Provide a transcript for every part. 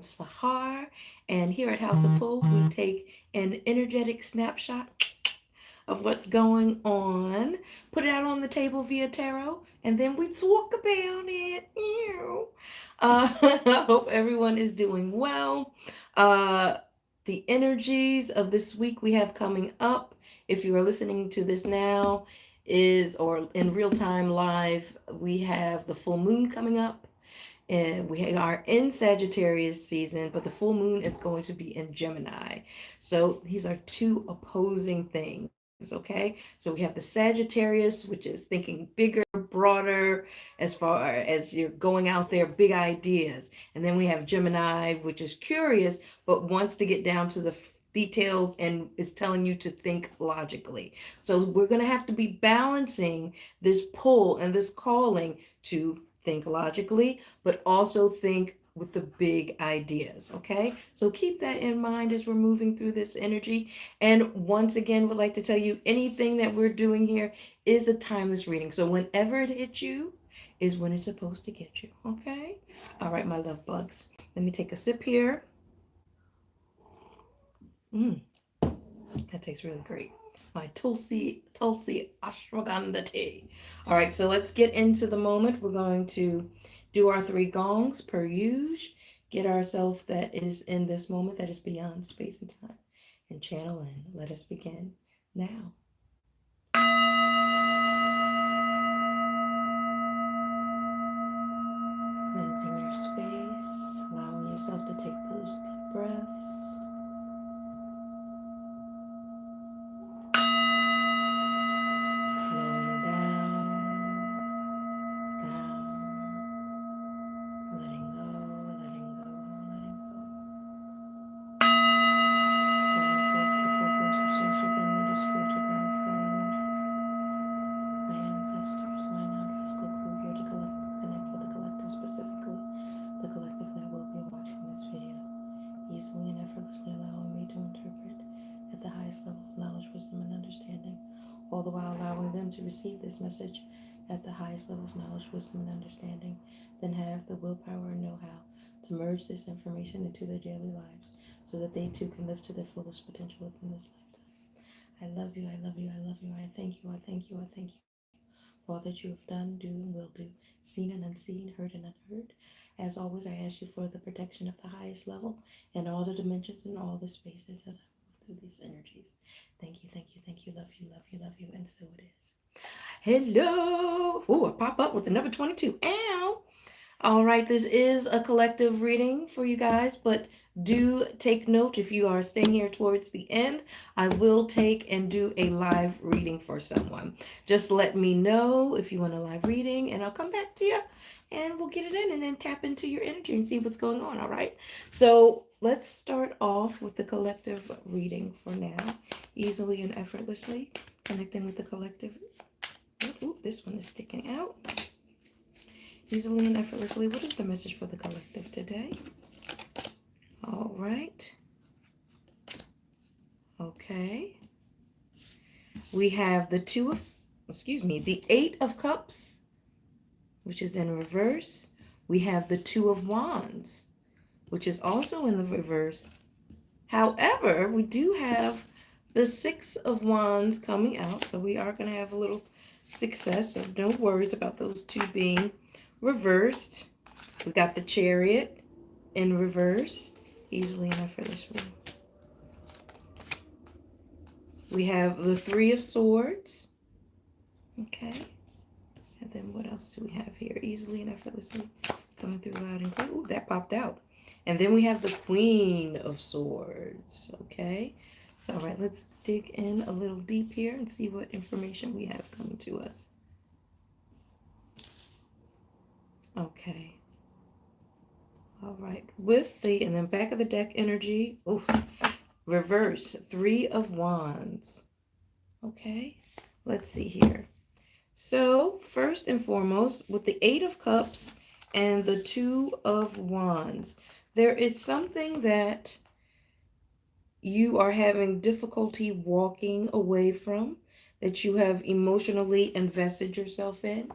am Sahar, and here at House of Pull, we take an energetic snapshot of what's going on, put it out on the table via tarot, and then we talk about it. I hope everyone is doing well. Uh, the energies of this week we have coming up, if you are listening to this now, is or in real time live, we have the full moon coming up. And we are in Sagittarius season, but the full moon is going to be in Gemini. So these are two opposing things, okay? So we have the Sagittarius, which is thinking bigger, broader, as far as you're going out there, big ideas. And then we have Gemini, which is curious, but wants to get down to the details and is telling you to think logically. So we're going to have to be balancing this pull and this calling to think logically, but also think with the big ideas. Okay. So keep that in mind as we're moving through this energy. And once again, would like to tell you anything that we're doing here is a timeless reading. So whenever it hits you, is when it's supposed to get you. Okay. All right, my love bugs. Let me take a sip here. Mm, that tastes really great. My Tulsi ashwagandha tea. All right, so let's get into the moment. We're going to do our three gongs per usual. Get ourselves that is in this moment that is beyond space and time, and channel in. Let us begin now. Cleansing your space, allowing yourself to take those deep breaths. Slowing down, letting go, letting go, letting go. Calling forth the full force of source within me, the spiritual guides, guardian angels, my ancestors, my non-physical crew here to connect with the collective, specifically the collective that will be watching this video, easily and effortlessly allowing me to interpret at the highest level of knowledge, wisdom, and understanding, all the while allowing them to receive this message at the highest level of knowledge, wisdom, and understanding, then have the willpower and know-how to merge this information into their daily lives so that they too can live to their fullest potential within this lifetime. I love you, I love you, I love you, I thank you, I thank you, I thank you for all that you have done, do, and will do, seen and unseen, heard and unheard. As always, I ask you for the protection of the highest level in all the dimensions and all the spaces as I move through these energies. Thank you, thank you, thank you, love you, love you, love you, and so it is. Hello. Oh, I pop up with the number 22. Ow. All right, this is a collective reading for you guys, but do take note if you are staying here towards the end. I will take and do a live reading for someone. Just let me know if you want a live reading, and I'll come back to you and we'll get it in and then tap into your energy and see what's going on. All right. So let's start off with the collective reading for now, easily and effortlessly connecting with the collective. Ooh, this one is sticking out. Easily and effortlessly. What is the message for the collective today? All right. Okay. We have the Eight of Cups, which is in reverse. We have the Two of Wands, which is also in the reverse. However, we do have the Six of Wands coming out, so we are going to have a little success, so no worries about those two being reversed. We got the Chariot in reverse, easily and effortlessly. We have the Three of Swords. Okay. And then what else do we have here? Easily and effortlessly coming through loud and clear. Ooh, that popped out. And then we have the Queen of Swords. Okay. So, all right, let's dig in a little deep here and see what information we have coming to us. Okay. All right. And then back of the deck energy. Ooh, reverse. Three of Wands. Okay. Let's see here. So, first and foremost, with the Eight of Cups and the Two of Wands, there is something that you are having difficulty walking away from, that you have emotionally invested yourself in.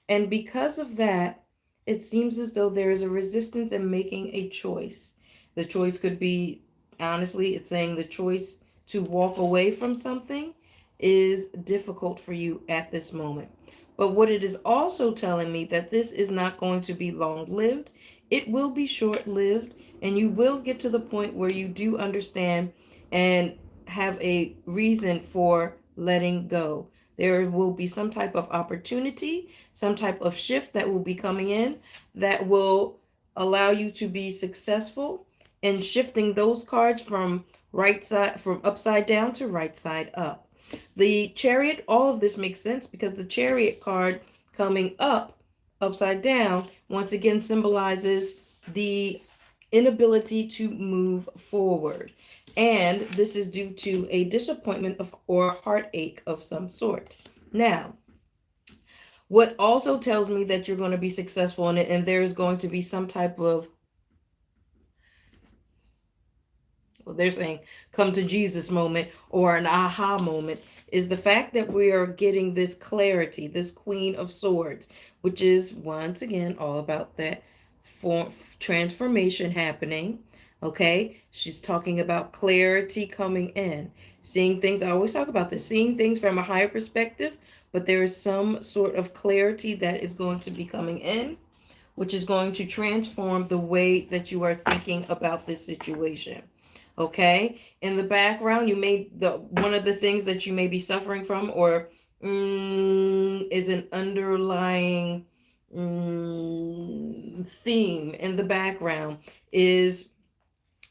And because of that, it seems as though there is a resistance in making a choice. The choice could be, honestly, it's saying the choice to walk away from something is difficult for you at this moment. But what it is also telling me that this is not going to be long lived. It will be short lived, and you will get to the point where you do understand and have a reason for letting go. There will be some type of opportunity, some type of shift that will be coming in that will allow you to be successful in shifting those cards from upside down to right side up. The Chariot, all of this makes sense because the Chariot card coming up upside down once again symbolizes the inability to move forward. And this is due to a disappointment or heartache of some sort. Now, what also tells me that you're going to be successful in it, and there is going to be some type of, well, they're saying come to Jesus moment or an aha moment, is the fact that we are getting this clarity, this Queen of Swords, which is once again all about that transformation happening. Okay, she's talking about clarity coming in, seeing things. I always talk about this, seeing things from a higher perspective, but there is some sort of clarity that is going to be coming in, which is going to transform the way that you are thinking about this situation. Okay, in the background, one of the things that you may be suffering from, or is an underlying theme in the background, is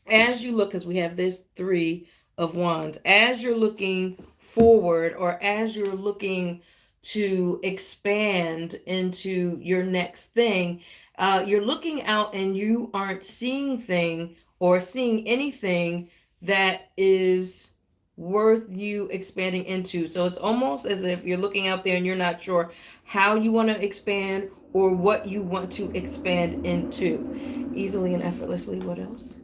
as you look, because we have this 3 of Wands, as you're looking forward, or as you're looking to expand into your next thing, you're looking out and you aren't seeing anything that is worth you expanding into. So it's almost as if you're looking out there and you're not sure how you want to expand or what you want to expand into. Easily and effortlessly. What else?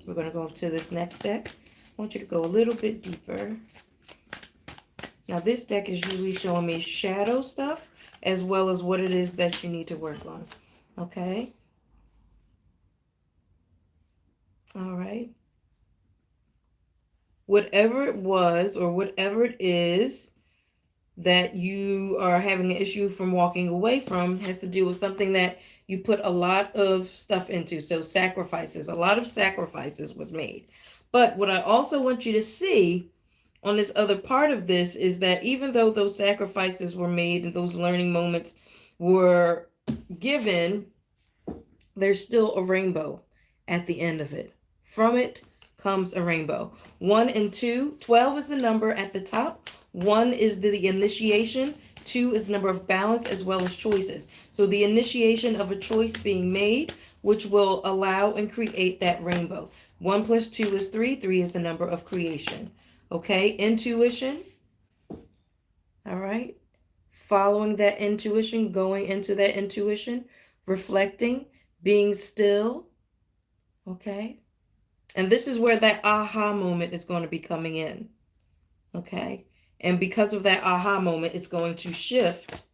We're going to go to this next deck. I want you to go a little bit deeper. Now, this deck is usually showing me shadow stuff as well as what it is that you need to work on. Okay? All right. Whatever it was or whatever it is that you are having an issue from walking away from has to do with something that you put a lot of stuff into. So sacrifices, a lot of sacrifices was made. But what I also want you to see on this other part of this is that even though those sacrifices were made and those learning moments were given, there's still a rainbow at the end of it. From it comes a rainbow. 1 and 2, 12 is the number at the top. 1 is the initiation. 2 is the number of balance as well as choices. So the initiation of a choice being made, which will allow and create that rainbow. 1 plus 2 is 3. 3 is the number of creation. Okay, intuition. All right. Following that intuition, going into that intuition, reflecting, being still. Okay. And this is where that aha moment is going to be coming in. Okay. And because of that aha moment, it's going to shift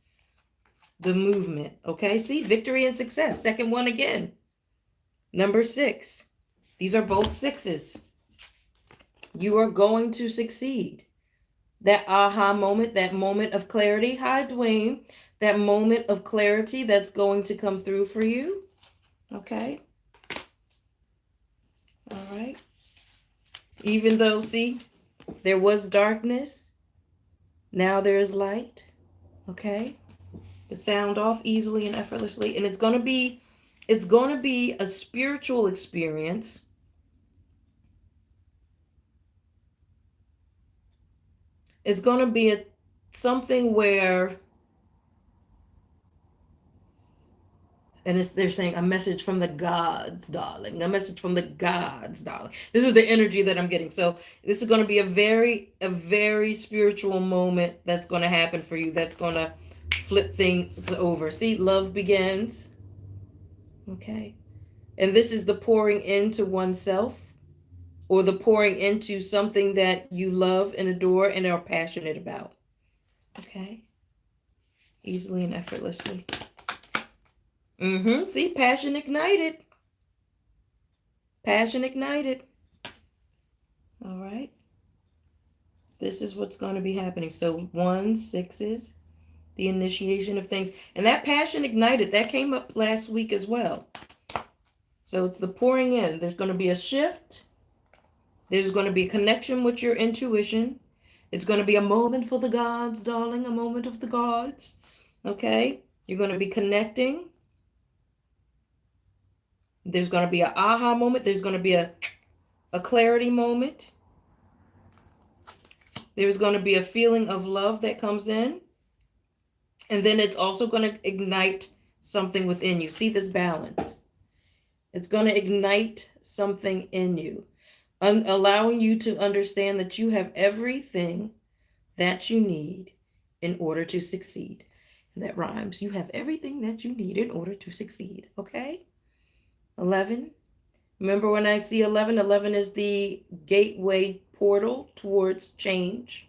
the movement. Okay. See, victory and success. Second one again. Number 6. These are both 6s. You are going to succeed. That aha moment, that moment of clarity. Hi, Dwayne. That moment of clarity that's going to come through for you. Okay. All right. Even though, see, there was darkness, now there is light. Okay. The sound off easily and effortlessly. And it's going to be a spiritual experience. It's going to be something where, and they're saying a message from the gods, darling. A message from the gods, darling. This is the energy that I'm getting. So this is going to be a very spiritual moment that's going to happen for you. That's going to flip things over. See, love begins. Okay. And this is the pouring into oneself, or the pouring into something that you love and adore and are passionate about. Okay. Easily and effortlessly. See, passion ignited. Passion ignited. All right. This is what's going to be happening. So 1, 6s, the initiation of things. And that passion ignited, that came up last week as well. So it's the pouring in. There's going to be a shift. There's going to be a connection with your intuition. It's going to be a moment for the gods, darling, a moment of the gods. Okay? You're going to be connecting. There's going to be an aha moment. There's going to be a clarity moment. There's going to be a feeling of love that comes in. And then it's also going to ignite something within you. See this balance? It's going to ignite something in you, allowing you to understand that you have everything that you need in order to succeed. And that rhymes. You have everything that you need in order to succeed. Okay? 11. Remember when I see 11? 11 is the gateway portal towards change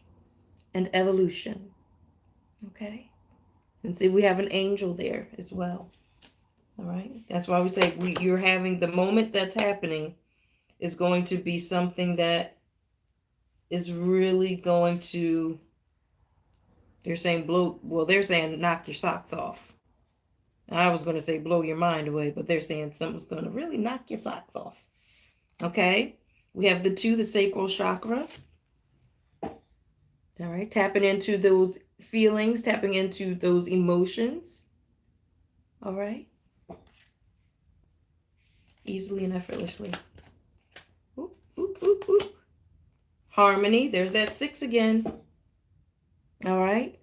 and evolution. Okay? And see, we have an angel there as well. All right? That's why we say you're having the moment that's happening is going to be something that is really going to, they're saying they're saying knock your socks off. I was going to say blow your mind away, but they're saying something's going to really knock your socks off. Okay? We have the 2, the sacral chakra. All right? Tapping into those feelings, tapping into those emotions. All right? Easily and effortlessly. Oop, oop, oop, oop. Harmony. There's that 6 again. All right?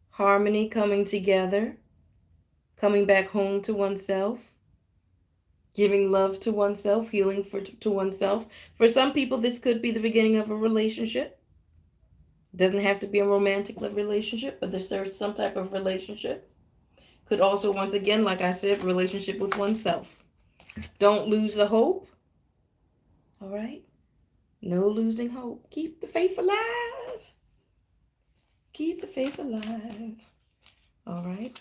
Harmony, coming together. Coming back home to oneself. Giving love to oneself. Healing to oneself. For some people, this could be the beginning of a relationship. It doesn't have to be a romantic relationship, but there's some type of relationship. Could also, once again, like I said, relationship with oneself. Don't lose the hope. All right? No losing hope. Keep the faith alive. Keep the faith alive. All right?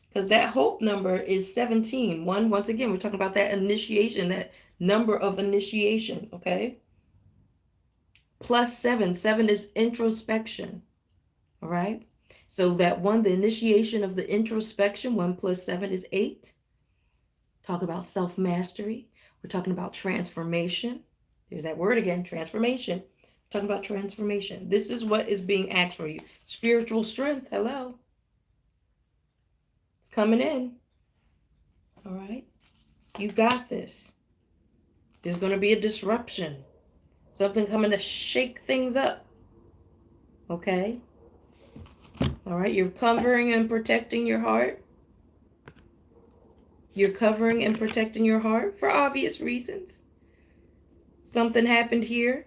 Because that hope number is 17. Once again, we're talking about that initiation, that number of initiation, okay? Plus 7. 7 is introspection. All right? So that 1, the initiation of the introspection, 1 plus 7 is 8. Talk about self-mastery. We're talking about transformation. There's that word again, transformation. We're talking about transformation. This is what is being asked for you. Spiritual strength. Hello. It's coming in. All right. You got this. There's going to be a disruption. Something coming to shake things up. Okay. All right. You're covering and protecting your heart. You're covering and protecting your heart for obvious reasons. Something happened here.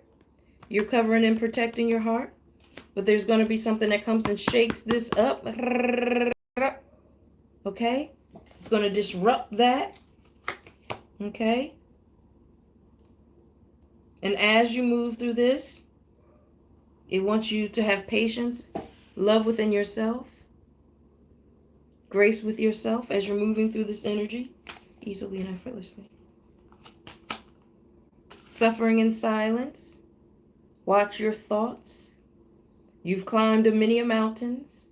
You're covering and protecting your heart. But there's going to be something that comes and shakes this up. Okay? It's going to disrupt that. Okay? And as you move through this, it wants you to have patience, love within yourself, grace with yourself as you're moving through this energy, easily and effortlessly. Suffering in silence. Watch your thoughts. You've climbed many mountains.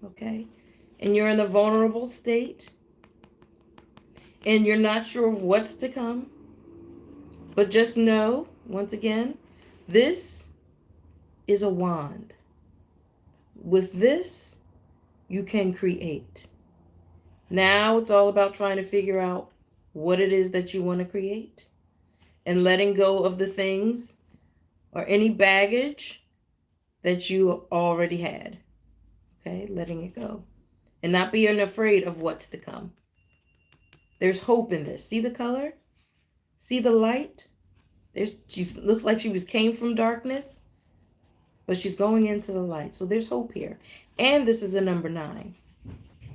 Okay? And you're in a vulnerable state. And you're not sure of what's to come. But just know, once again, this is a wand. With this, you can create. Now it's all about trying to figure out what it is that you want to create and letting go of the things or any baggage that you already had. Okay, letting it go and not being afraid of what's to come. There's hope in this. See the color? See the light? She looks like came from darkness, but she's going into the light. So there's hope here. And this is a number 9.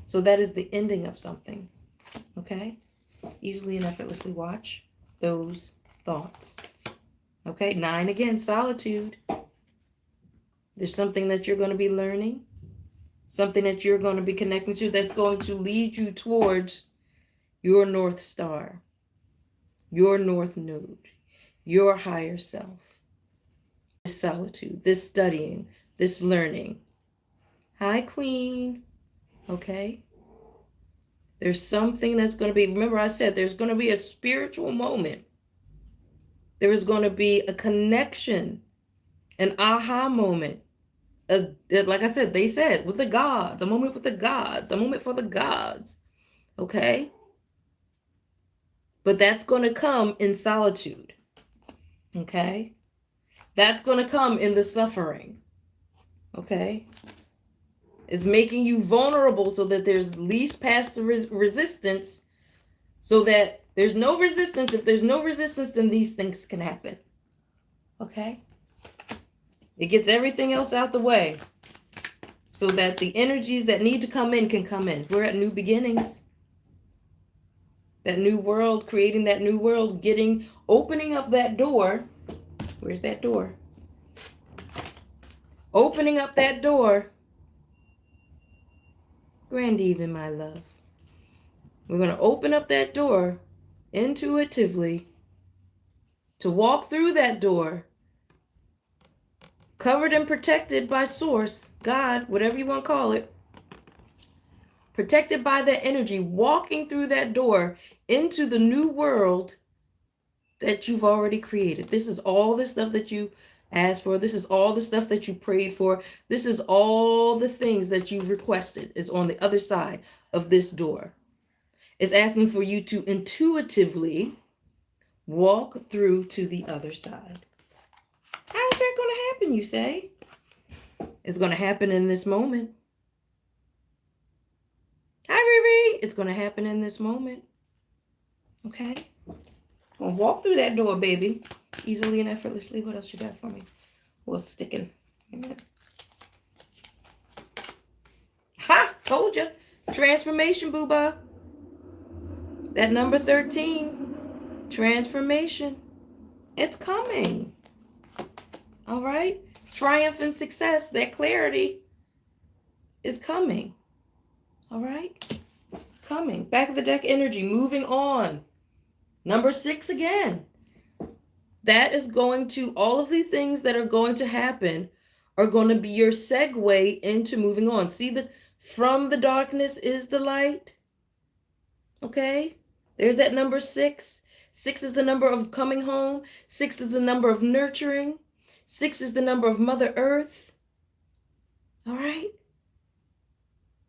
So that is the ending of something. Okay? Easily and effortlessly watch those thoughts. Okay? 9 again, solitude. There's something that you're going to be learning. Something that you're going to be connecting to that's going to lead you towards your North Star. your north node, your higher self, this solitude, this studying, this learning. Hi, Queen. Okay. There's something that's going to be, remember I said there's going to be a spiritual moment. There is going to be a connection, an aha moment. Like I said, they said with the gods, a moment with the gods, a moment for the gods. Okay. But that's going to come in solitude. Okay. That's going to come in the suffering. Okay. It's making you vulnerable so that there's least passive resistance, so that there's no resistance. If there's no resistance, then these things can happen. Okay. It gets everything else out the way so that the energies that need to come in can come in. We're at new beginnings. That new world, creating that new world, opening up that door. Where's that door? Opening up that door. Grand Even, my love. We're going to open up that door intuitively to walk through that door, covered and protected by Source, God, whatever you want to call it, protected by that energy, walking through that door into the new world that you've already created. This is all the stuff that you asked for. This is all the stuff that you prayed for. This is all the things that you requested is on the other side of this door. It's asking for you to intuitively walk through to the other side. How is that going to happen, you say? It's going to happen in this moment. Hi, Riri. It's going to happen in this moment. Okay? Gonna walk through that door, baby. Easily and effortlessly. What else you got for me? What's sticking? Ha! Told you. Transformation, booba. That number 13. Transformation. It's coming. All right? Triumph and success. That clarity is coming. All right? It's coming. Back of the deck energy. Moving on. Number 6 again. That is going to, all of the things that are going to happen are going to be your segue into moving on. See that from the darkness is the light. Okay? There's that number 6. 6 is the number of coming home. 6 is the number of nurturing. 6 is the number of Mother Earth. All right?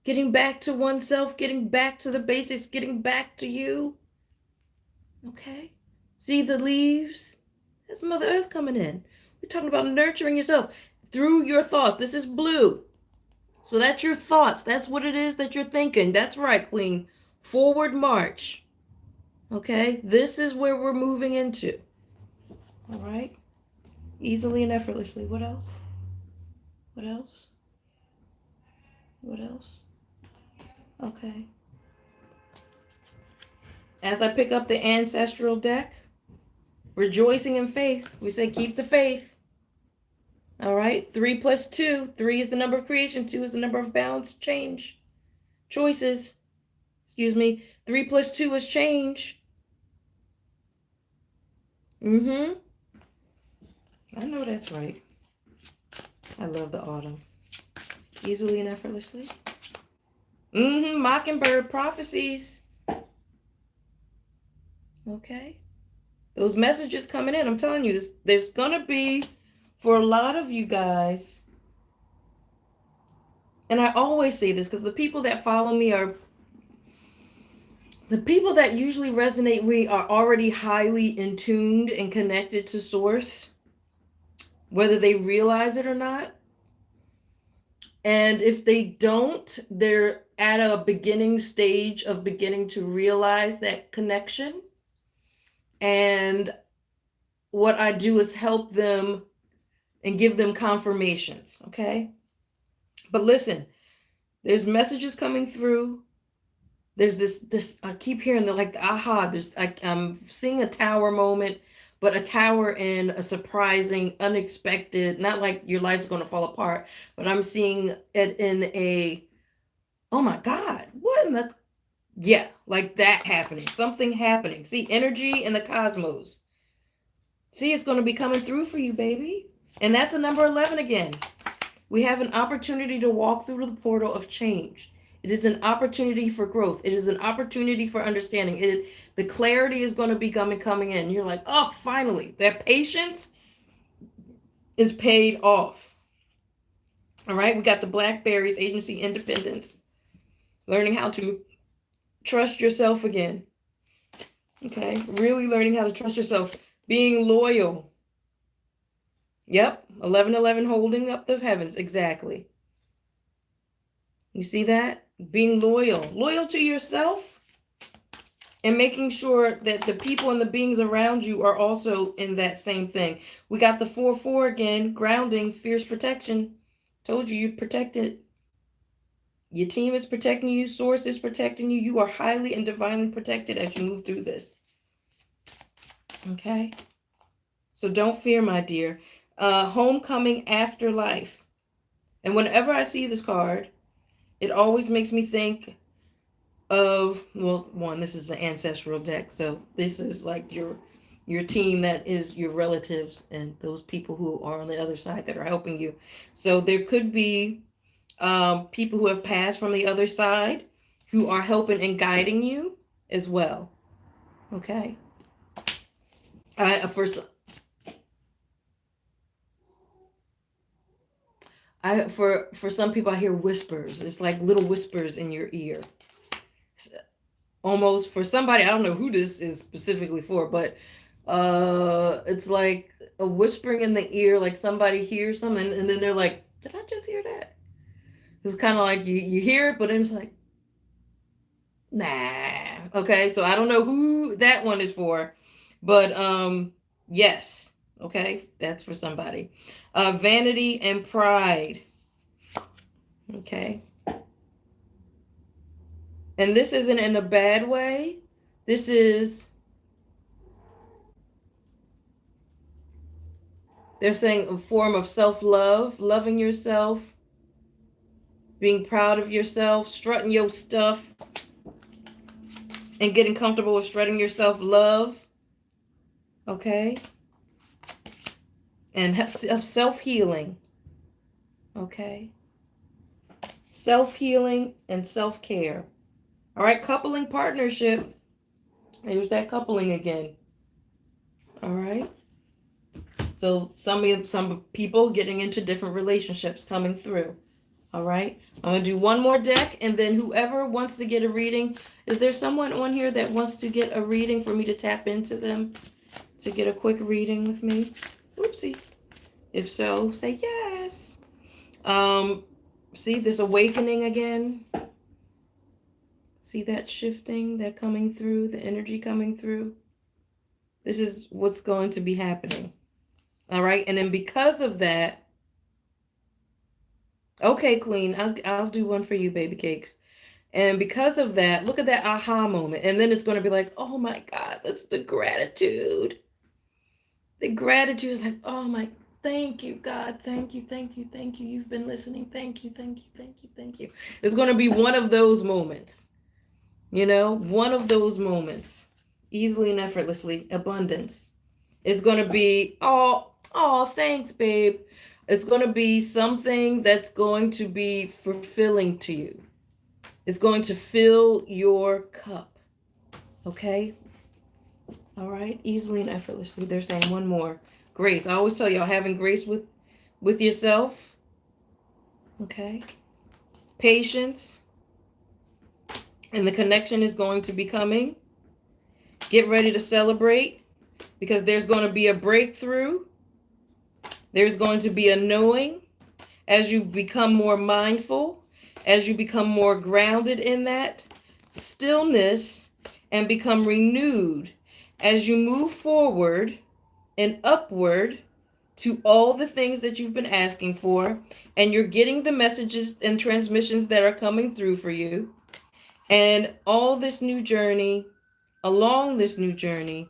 Getting back to oneself, getting back to the basics, getting back to you. Okay? See the leaves? That's Mother Earth coming in. We're talking about nurturing yourself through your thoughts. This is blue. So that's your thoughts. That's what it is that you're thinking. That's right, Queen. Forward march. Okay? This is where we're moving into. All right? Easily and effortlessly. What else? What else? What else? Okay. As I pick up the ancestral deck, rejoicing in faith. We say keep the faith. All right. 3 plus 2. 3 is the number of creation. 2 is the number of balance, change, choices. Excuse me. 3 plus 2 is change. I know that's right. I love the autumn. Easily and effortlessly. Mockingbird prophecies. Okay. Those messages coming in. I'm telling you, there's going to be, for a lot of you guys, and I always say this because the people that follow me are, the people that usually resonate with me are already highly in tuned and connected to Source, whether they realize it or not. And if they don't, they're at a beginning stage of beginning to realize that connection. And what I do is help them and give them confirmations, okay? But listen, there's messages coming through. There's this I keep hearing the like aha, I'm seeing a tower moment, but a tower in a surprising, unexpected, not like your life's going to fall apart, but I'm seeing it in a, oh my God, what in the, Yeah, like that happening. Something happening. See, energy in the cosmos. See, it's going to be coming through for you, baby. And that's a number 11 again. We have an opportunity to walk through the portal of change. It is an opportunity for growth. It is an opportunity for understanding. The clarity is going to be coming in. You're like, oh, finally, that patience is paid off. All right, we got the blackberries, agency independence, learning how to trust yourself again. Okay, really learning how to trust yourself, being loyal. Yep, 1111 holding up the heavens, exactly. You see that? Being loyal to yourself, and making sure that the people and the beings around you are also in that same thing. We got the 4-4 again, grounding, fierce protection. Told you, you're protected. Your team is protecting you. Source is protecting you. You are highly and divinely protected as you move through this. Okay? So don't fear, my dear. Homecoming after life. And whenever I see this card, it always makes me think of, well, one, this is an ancestral deck. So this is like your team, that is your relatives and those people who are on the other side that are helping you. So there could be people who have passed from the other side who are helping and guiding you as well. Okay. For some people, I hear whispers. It's like little whispers in your ear. Almost, for somebody, I don't know who this is specifically for, but it's like a whispering in the ear, like somebody hears something and then they're like, did I just hear that? It's kind of like you hear it, but it's like, nah. Okay, so I don't know who that one is for, but yes. Okay, that's for somebody. Vanity and pride. Okay. And this isn't in a bad way. This is, they're saying, a form of self-love, loving yourself, being proud of yourself, strutting your stuff, and getting comfortable with strutting your self-love. Okay. And self-healing. Okay. Self-healing and self-care. All right, coupling partnership. There's that coupling again. All right. So some people getting into different relationships coming through. All right. I'm going to do one more deck, and then whoever wants to get a reading, is there someone on here that wants to get a reading for me to tap into them to get a quick reading with me? Oopsie. If so, say yes. See this awakening again? See that shifting, that coming through, the energy coming through? This is what's going to be happening. All right. And then because of that, okay, Queen, I'll do one for you, baby cakes. And because of that, look at that aha moment. And then it's going to be like, oh my God, that's the gratitude. The gratitude is like, oh my, thank you, God. Thank you, thank you, thank you. You've been listening. Thank you, thank you, thank you, thank you. It's going to be one of those moments. You know, one of those moments. Easily and effortlessly. Abundance. It's going to be, oh, thanks, babe. It's going to be something that's going to be fulfilling to you. It's going to fill your cup. Okay? All right? Easily and effortlessly. They're saying one more. Grace. I always tell y'all, having grace with yourself. Okay? Patience. And the connection is going to be coming. Get ready to celebrate, because there's going to be a breakthrough. There's going to be a knowing as you become more mindful, as you become more grounded in that stillness, and become renewed as you move forward and upward to all the things that you've been asking for, and you're getting the messages and transmissions that are coming through for you. And all this new journey, along this new journey,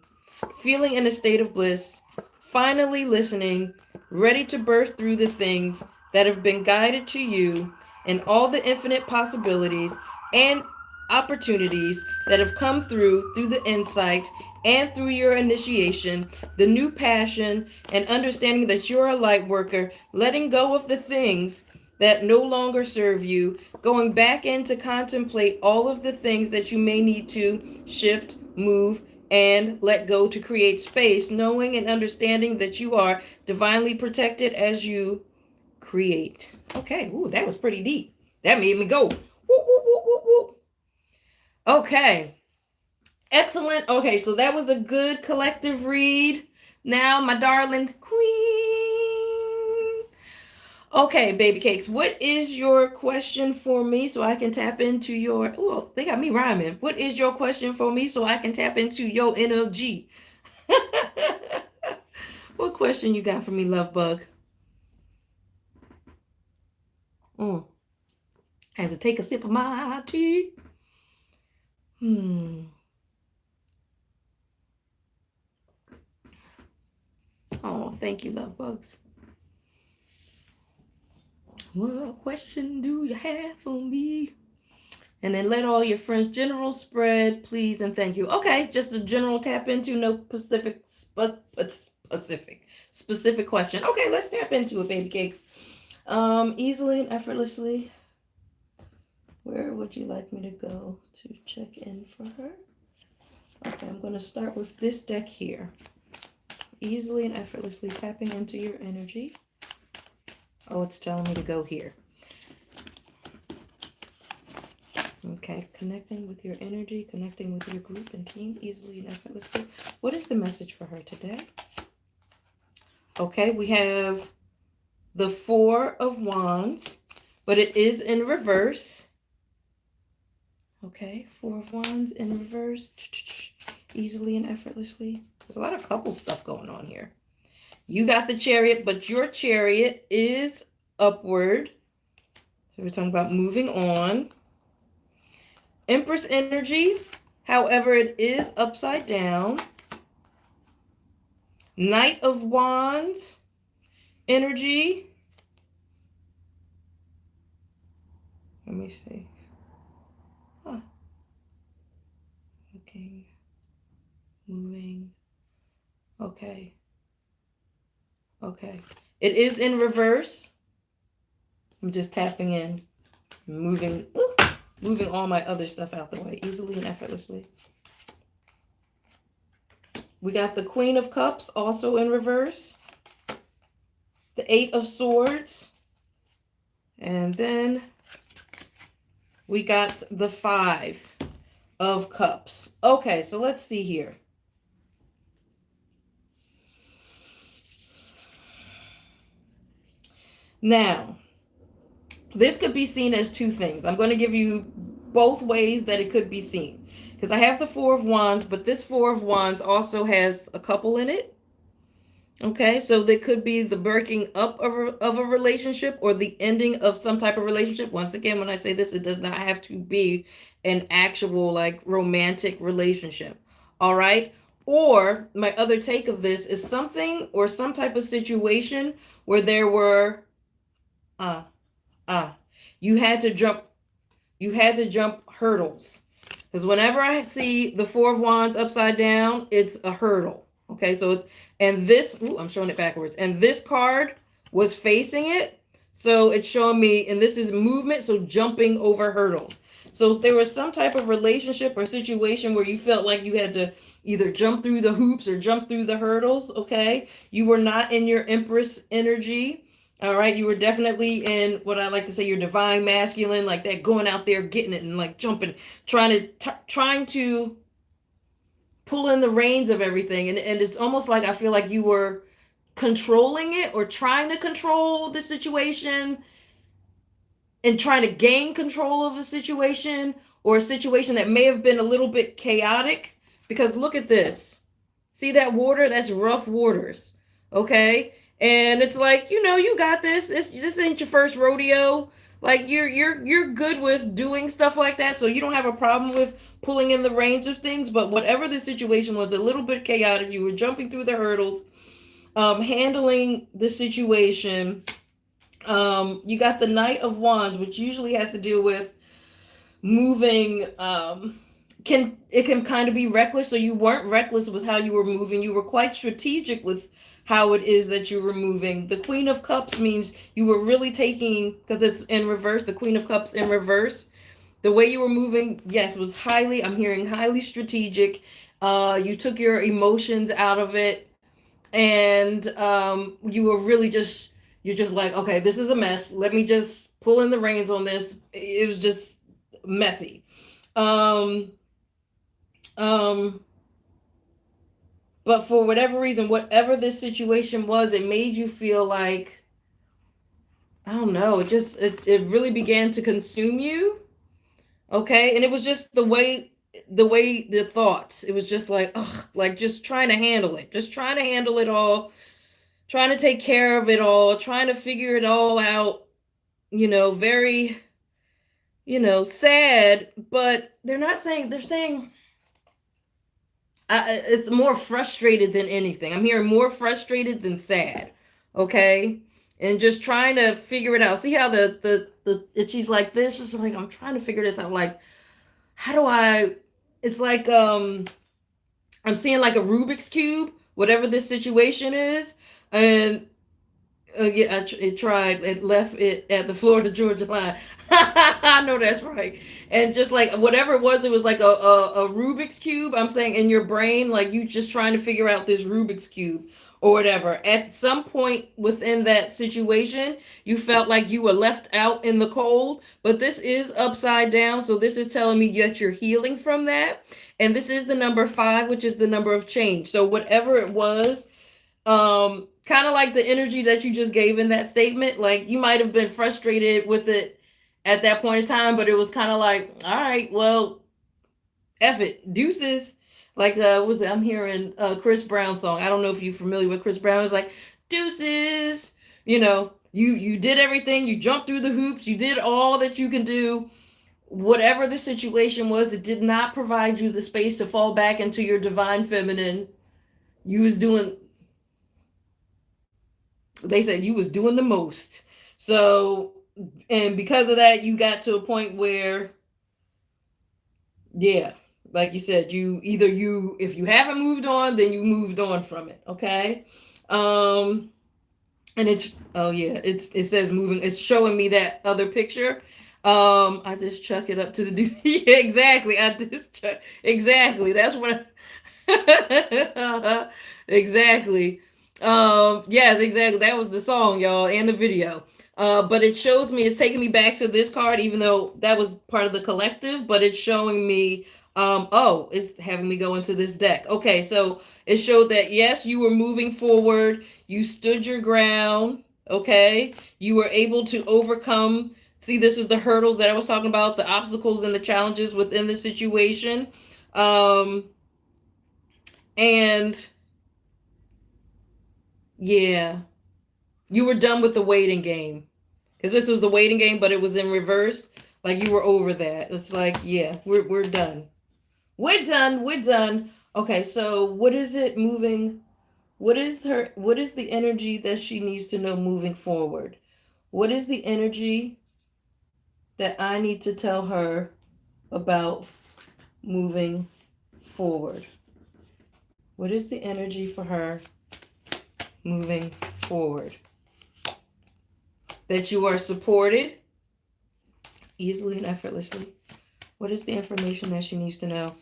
feeling in a state of bliss, finally listening, ready to birth through the things that have been guided to you and all the infinite possibilities. And opportunities that have come through the insight and through your initiation, the new passion and understanding that you're a light worker, letting go of the things that no longer serve you, going back in to contemplate all of the things that you may need to shift, move, and let go to create space, knowing and understanding that you are divinely protected as you create. Okay, ooh, that was pretty deep. That made me go, whoop, whoop, whoop, whoop, whoop. Okay, excellent. Okay, so that was a good collective read. Now, my darling queen. Okay, baby cakes, what is your question for me so I can tap into your, oh, they got me rhyming. What is your question for me so I can tap into your energy? What question you got for me, love bug? As I take a sip of my tea. Oh, thank you, love bugs. What question do you have for me? And then let all your friends general spread, please and thank you. Okay, just a general tap into, no specific question. Okay, let's tap into it, baby cakes. Easily and effortlessly. Where would you like me to go to check in for her? Okay, I'm going to start with this deck here. Easily and effortlessly tapping into your energy. Oh, it's telling me to go here. Okay, connecting with your energy, connecting with your group and team easily and effortlessly. What is the message for her today? Okay, we have the Four of Wands, but it is in reverse. Okay, Four of Wands in reverse. Easily and effortlessly. There's a lot of couple stuff going on here. You got the Chariot, but your Chariot is upward. So we're talking about moving on. Empress energy, however, it is upside down. Knight of Wands energy. Let me see. Looking, moving. Okay. It is in reverse. I'm just tapping in, moving all my other stuff out the way easily and effortlessly. We got the Queen of Cups also in reverse. The Eight of Swords. And then we got the Five of Cups. Okay, so let's see here. Now, this could be seen as two things. I'm going to give you both ways that it could be seen. Because I have the Four of Wands, but this Four of Wands also has a couple in it. Okay, so there could be the breaking up of a relationship or the ending of some type of relationship. Once again, when I say this, it does not have to be an actual like romantic relationship. All right. Or my other take of this is something or some type of situation where there were you had to jump hurdles. Because whenever I see the Four of Wands upside down, it's a hurdle. Okay, so, and this, I'm showing it backwards. And this card was facing it. So it's showing me, and this is movement, so jumping over hurdles. So there was some type of relationship or situation where you felt like you had to either jump through the hoops or jump through the hurdles, okay? You were not in your Empress energy. All right, you were definitely in what I like to say your divine masculine, like that, going out there, getting it and like jumping, trying to pull in the reins of everything. And it's almost like I feel like you were controlling it or trying to control the situation and trying to gain control of a situation or a situation that may have been a little bit chaotic. Because look at this. See that water? That's rough waters. Okay? And it's like, you got this. This ain't your first rodeo. Like you're good with doing stuff like that, so you don't have a problem with pulling in the reins of things. But whatever the situation was, a little bit chaotic. You were jumping through the hurdles, handling the situation. You got the Knight of Wands, which usually has to deal with moving can kind of be reckless. So you weren't reckless with how you were moving. You were quite strategic with how it is that you were moving. The Queen of Cups means you were really taking, because it's in reverse, the Queen of Cups in reverse. The way you were moving, yes, was highly, I'm hearing highly strategic. You took your emotions out of it, and you were really just, you're just like, okay, this is a mess. Let me just pull in the reins on this. It was just messy. Um, um, but for whatever reason, whatever this situation was, it made you feel like, I don't know, it really began to consume you. Okay. And it was just the thoughts, it was just like, ugh, like just trying to handle it, just trying to handle it all, trying to take care of it all, trying to figure it all out, very, sad. But they're not saying, they're saying, it's more frustrated than anything. I'm hearing more frustrated than sad. Okay. And just trying to figure it out. See how she's like this, just like, I'm trying to figure this out. Like, how do I, it's like, I'm seeing like a Rubik's Cube, whatever this situation is. And yeah, it tried. It left it at the Florida Georgia line. I know that's right. And just like whatever it was like a Rubik's cube. I'm saying in your brain, like you just trying to figure out this Rubik's cube or whatever. At some point within that situation, you felt like you were left out in the cold. But this is upside down, so this is telling me that you're healing from that. And this is the number 5, which is the number of change. So whatever it was, kind of like the energy that you just gave in that statement, like you might have been frustrated with it at that point in time, but it was kind of like, all right, well, F it, deuces. Like was it, I'm hearing Chris Brown song. I don't know if you're familiar with Chris Brown. It's like deuces. You did everything, you jumped through the hoops, you did all that you can do. Whatever the situation was, it did not provide you the space to fall back into your divine feminine. You was doing, they said you was doing the most. So, and because of that, you got to a point where, yeah, like you said, if you haven't moved on, then you moved on from it. Okay. And it's, oh yeah, it says moving, it's showing me that other picture. I just chuck it up to the dude. Yeah, exactly. I just chuck, exactly. That's what exactly. Yes, exactly. That was the song, y'all, and the video. But it shows me, it's taking me back to this card, even though that was part of the collective, but it's showing me, oh, it's having me go into this deck. Okay, so it showed that, yes, you were moving forward, you stood your ground, okay, you were able to overcome. See, this is the hurdles that I was talking about, the obstacles and the challenges within the situation. And yeah, you were done with the waiting game, because this was the waiting game, but it was in reverse. Like you were over that. It's like, yeah, we're done. We're done. We're done. Okay, so what is it moving? What is the energy that she needs to know moving forward? What is the energy that I need to tell her about moving forward? What is the energy for her moving forward? That you are supported easily and effortlessly. What is the information that she needs to know?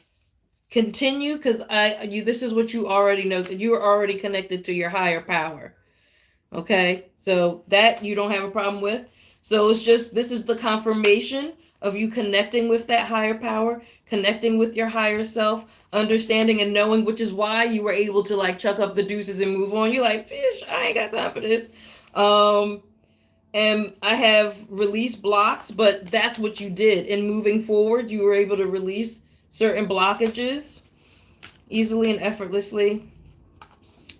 Continue, because this is what you already know, that you are already connected to your higher power. Okay, so that you don't have a problem with. So it's just, this is the confirmation of you connecting with that higher power, connecting with your higher self, understanding and knowing, which is why you were able to like chuck up the deuces and move on. You're like, fish, I ain't got time for this. And I have released blocks, but that's what you did. In moving forward, you were able to release certain blockages easily and effortlessly.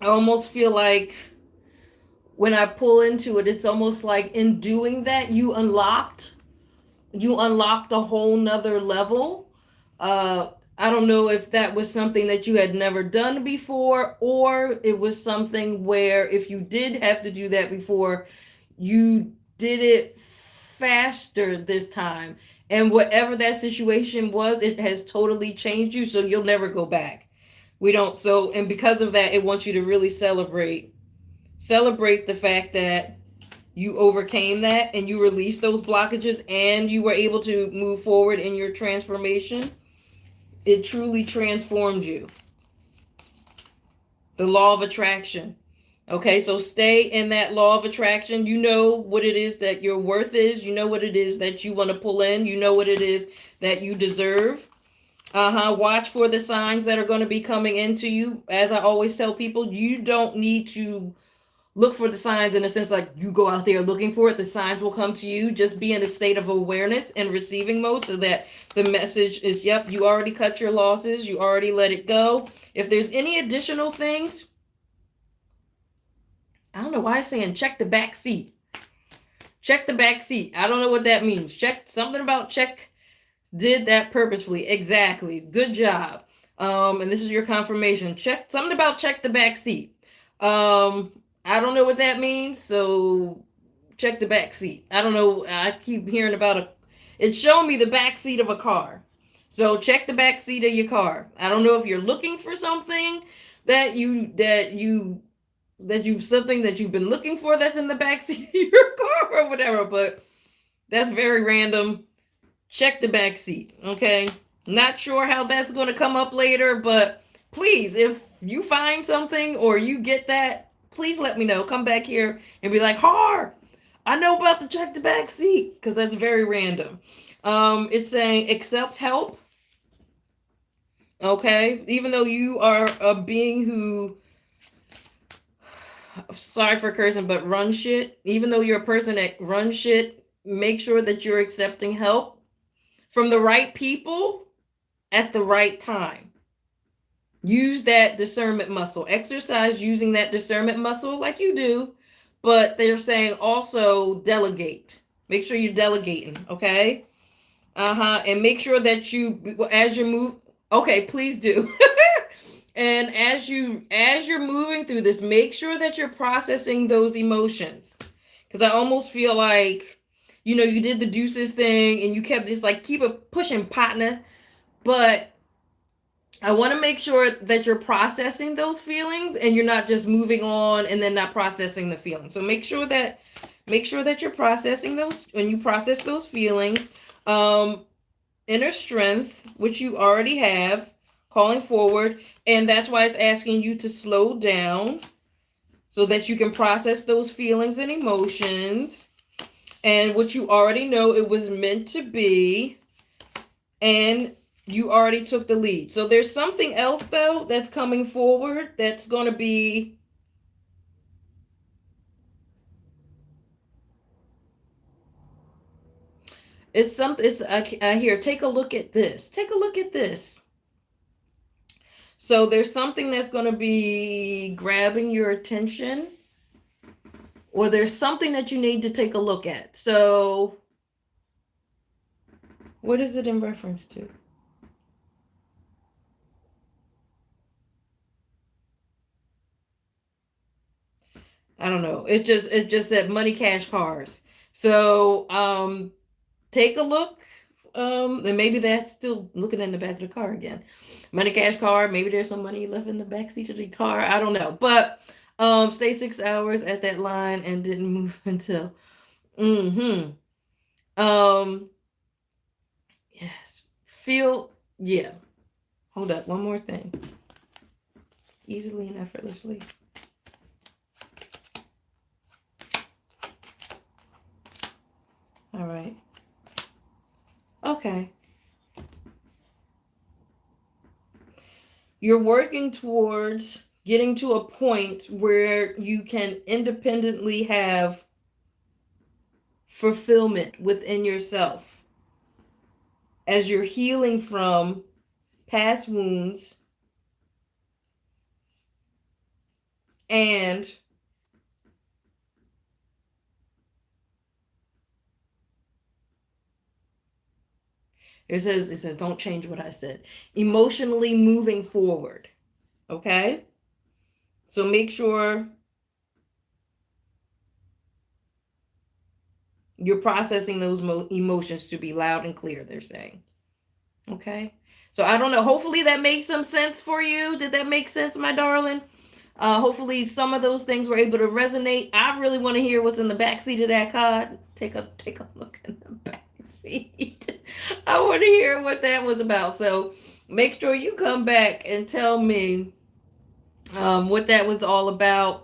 I almost feel like when I pull into it, it's almost like in doing that, you unlocked a whole nother level. I don't know if that was something that you had never done before, or it was something where if you did have to do that before, you did it faster this time. And whatever that situation was, it has totally changed you. So you'll never go back. We don't. So, and because of that, it wants you to really celebrate the fact that you overcame that and you released those blockages and you were able to move forward in your transformation. It truly transformed you. The law of attraction. Okay, so stay in that law of attraction. You know what it is that your worth is. You know what it is that you want to pull in. You know what it is that you deserve. Watch for the signs that are going to be coming into you. As I always tell people, you don't need to look for the signs in a sense like you go out there looking for it. The signs will come to you. Just be in a state of awareness and receiving mode so that the message is, yep, you already cut your losses. You already let it go. If there's any additional things, I don't know why I'm saying check the back seat. Check the back seat. I don't know what that means. Check something about check. Did that purposefully. Exactly. Good job. And this is your confirmation. Check something about check the back seat. I don't know what that means. So check the back seat. I don't know. I keep hearing about it's showing me the back seat of a car. So check the back seat of your car. I don't know if you're looking for something that you've something that you've been looking for that's in the backseat of your car or whatever, but that's very random. Check the back seat. Okay, not sure how that's going to come up later, but please, if you find something or you get that, please let me know. Come back here and be like, I know about the check the back seat, because that's very random. It's saying accept help. Okay, even though you are a being who, sorry for cursing, but run shit. Even though you're a person that runs shit, make sure that you're accepting help from the right people at the right time. Use that discernment muscle. Exercise using that discernment muscle like you do, but they're saying also delegate. Make sure you're delegating, okay? And make sure that you, as you move, okay, please do. And as you're moving through this, make sure that you're processing those emotions. Because I almost feel like, you did the deuces thing and you kept just like keep it pushing, partner. But I want to make sure that you're processing those feelings and you're not just moving on and then not processing the feelings. So make sure that you're processing those. When you process those feelings, inner strength, which you already have, calling forward, and that's why it's asking you to slow down so that you can process those feelings and emotions, and what you already know it was meant to be, and you already took the lead. So there's something else though that's coming forward that's going to be I hear, take a look at this. Take a look at this. So there's something that's going to be grabbing your attention, or there's something that you need to take a look at. So what is it in reference to? I don't know. It just said money, cash, cars. So take a look. And maybe that's still looking in the back of the car again. Money, cash, car. Maybe there's some money left in the back seat of the car. I don't know. But stay 6 hours at that line and didn't move until. Yes. Yeah. Hold up. One more thing. Easily and effortlessly. All right. Okay. You're working towards getting to a point where you can independently have fulfillment within yourself as you're healing from past wounds and it says don't change what I said. Emotionally moving forward. Okay? So make sure You're processing those emotions to be loud and clear, they're saying. Okay. So I don't know. Hopefully that makes some sense for you. Did that make sense, my darling? Hopefully some of those things were able to resonate. I really want to hear what's in the back seat of that card. Take a look in the back seat. I want to hear what that was about. So make sure you come back and tell me what that was all about,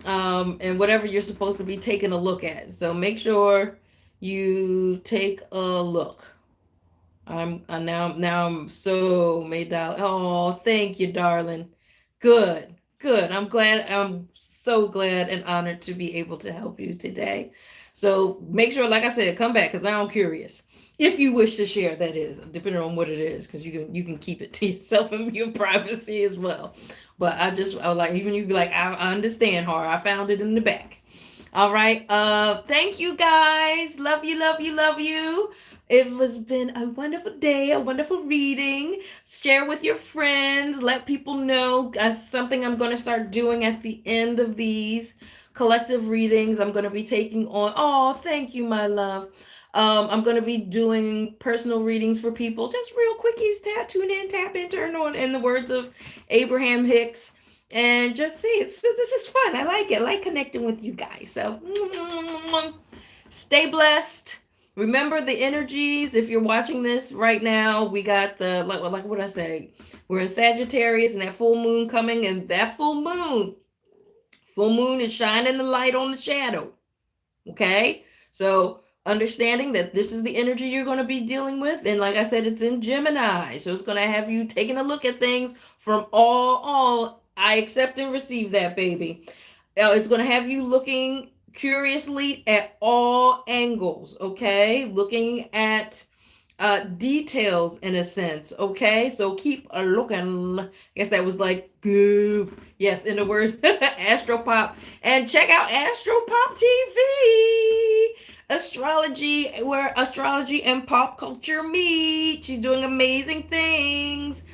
and whatever you're supposed to be taking a look at. So make sure you take a look. I'm now I'm so made out. Oh, thank you, darling. Good, good. I'm so glad and honored to be able to help you today. So make sure, like I said, come back because I'm curious. If you wish to share, that is, depending on what it is, because you can keep it to yourself and your privacy as well. But I was like, even you be like, I understand, Har. I found it in the back. All right. Thank you guys. Love you, love you, love you. It has been a wonderful day, a wonderful reading. Share with your friends. Let people know. Something I'm going to start doing at the end of these collective readings. I'm going to be taking on. Oh, thank you, my love. I'm going to be doing personal readings for people. Just real quickies. Tune in, tap in, turn on. In the words of Abraham Hicks. And just see, this is fun. I like it. I like connecting with you guys. So stay blessed. Remember the energies. If you're watching this right now, we got the like what I say. We're in Sagittarius and that full moon coming, and that full moon is shining the light on the shadow. Okay? So understanding that this is the energy you're going to be dealing with, and like I said, it's in Gemini, so it's going to have you taking a look at things from all I accept and receive that, baby. It's going to have you looking curiously at all angles, okay? Looking at details in a sense, okay? So keep looking. I guess that was like goop. Yes, in the words Astropop. And check out Astropop TV. Astrology, where astrology and pop culture meet. She's doing amazing things.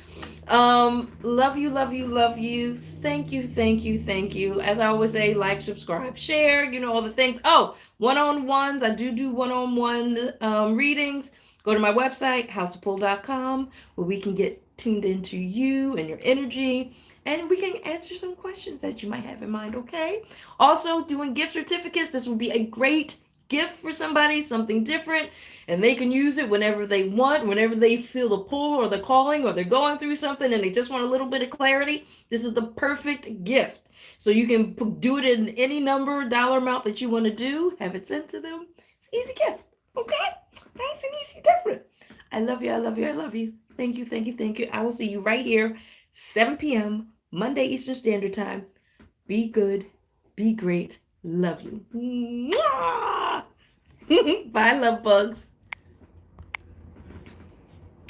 Love you, love you, love you. Thank you, thank you, thank you. As I always say, like, subscribe, share, all the things. Oh, one-on-ones. I do one-on-one readings. Go to my website, houseofpull.com, where we can get tuned into you and your energy, and we can answer some questions that you might have in mind, okay? Also, doing gift certificates. This would be a great gift for somebody, something different, and they can use it whenever they want, whenever they feel the pull or the calling, or they're going through something and they just want a little bit of clarity. This is the perfect gift. So you can do it in any number, dollar amount that you want to do, have it sent to them. It's an easy gift, okay? Nice and easy, different. I love you, I love you, I love you. Thank you, thank you, thank you. I will see you right here, 7 p.m., Monday Eastern Standard Time. Be good, be great, love you. Bye, love bugs.